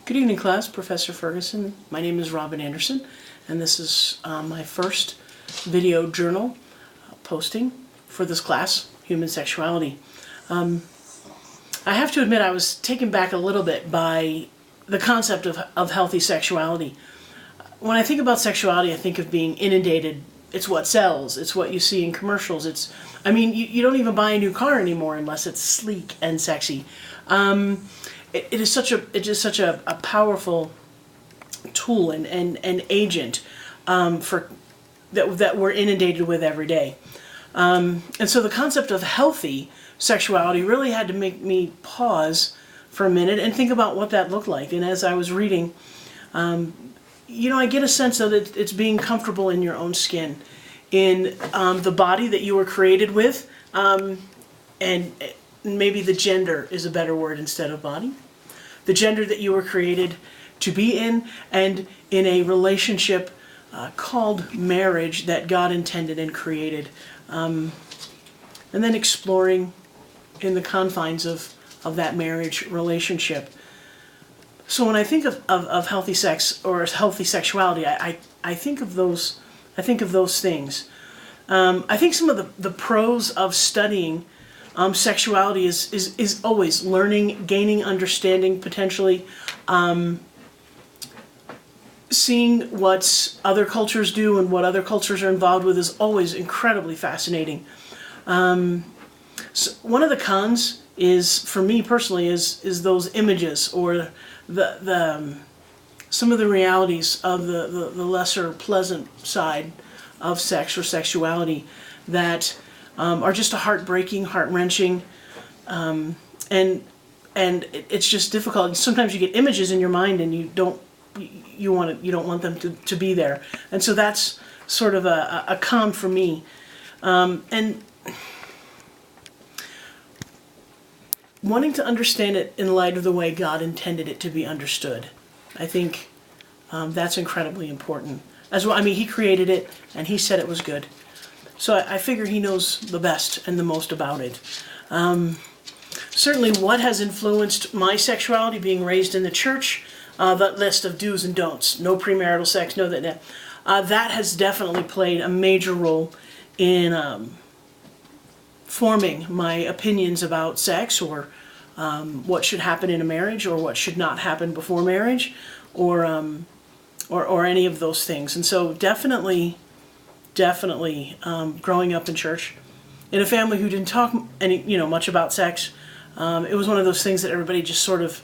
Good evening, class. Professor Ferguson. My name is Robin Anderson, and this is my first video journal posting for this class, Human Sexuality. I have to admit I was taken back a little bit by the concept of healthy sexuality. When I think about sexuality, I think of being inundated. It's what sells. It's what you see in commercials. You don't even buy a new car anymore unless it's sleek and sexy. It is such a powerful tool and agent for that we're inundated with every day. And so the concept of healthy sexuality really had to make me pause for a minute and think about what that looked like. And as I was reading, I get a sense that it's being comfortable in your own skin, in the body that you were created with, and maybe the gender is a better word instead of body. The gender that you were created to be in, and in a relationship called marriage that God intended and created. And then exploring in the confines of that marriage relationship. So when I think of healthy sex or healthy sexuality, I think of those things. I think some of the pros of studying sexuality is always learning, gaining understanding, potentially seeing what other cultures do and what other cultures are involved with is always incredibly fascinating. So one of the cons is, for me personally, is those images or the some of the realities of the lesser pleasant side of sex or sexuality that are just a heartbreaking, heart-wrenching, and it's just difficult. Sometimes you get images in your mind and you don't want them to be there, and so that's sort of a con for me. And wanting to understand it in light of the way God intended it to be understood, I think that's incredibly important as well. He created it and He said it was good. So I figure He knows the best and the most about it. Certainly what has influenced my sexuality, being raised in the church, that list of do's and don'ts, no premarital sex, no that has definitely played a major role in forming my opinions about sex, or what should happen in a marriage, or what should not happen before marriage, or any of those things. And so definitely growing up in church, in a family who didn't talk much about sex, it was one of those things that everybody just sort of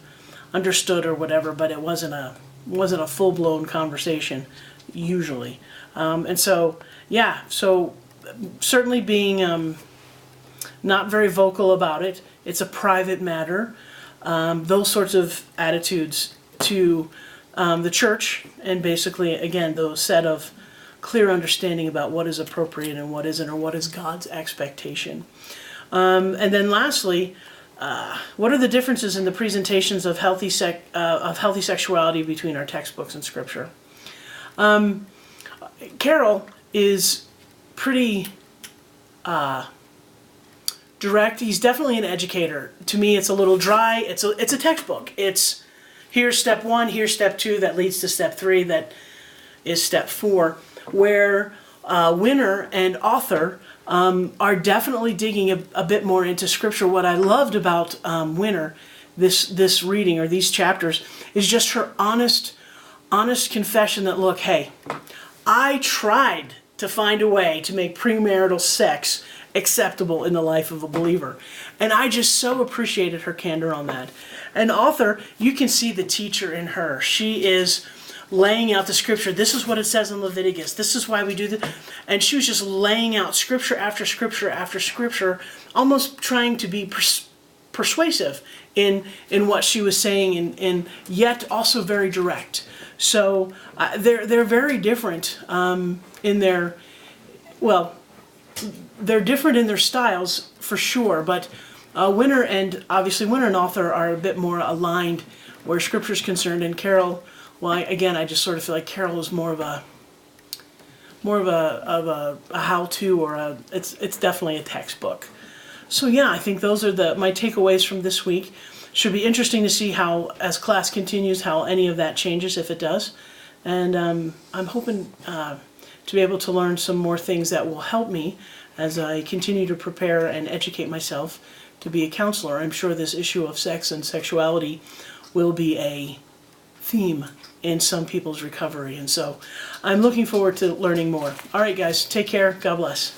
understood or whatever, but it wasn't a full-blown conversation usually. And so certainly being not very vocal about it, it's a private matter, those sorts of attitudes to the church, and basically again those set of clear understanding about what is appropriate and what isn't, or what is God's expectation. And then lastly, what are the differences in the presentations of healthy sexuality between our textbooks and Scripture? Carol is pretty direct. He's definitely an educator. To me, it's a little dry. It's a textbook. It's here's step 1, here's step 2, that leads to step 3, that is step 4. Where Winner and Author are definitely digging a bit more into Scripture. What I loved about Winner, this reading or these chapters, is just her honest confession that, look, hey, I tried to find a way to make premarital sex acceptable in the life of a believer. And I just so appreciated her candor on that. And Author, you can see the teacher in her. She is laying out the Scripture. This is what it says in Leviticus. This is why we do this. And she was just laying out Scripture after Scripture after Scripture, almost trying to be persuasive in what she was saying, and yet also very direct. So they're very different in their, well, they're different in their styles for sure, but Winner and Author are a bit more aligned where Scripture is concerned, and Carol, well, I just sort of feel like Carol is more of a how-to, or it's definitely a textbook. So yeah, I think those are my takeaways from this week. should be interesting to see how, as class continues, how any of that changes, if it does. And I'm hoping to be able to learn some more things that will help me as I continue to prepare and educate myself to be a counselor. I'm sure this issue of sex and sexuality will be a theme in some people's recovery, and so I'm looking forward to learning more. All right, guys, take care. God bless.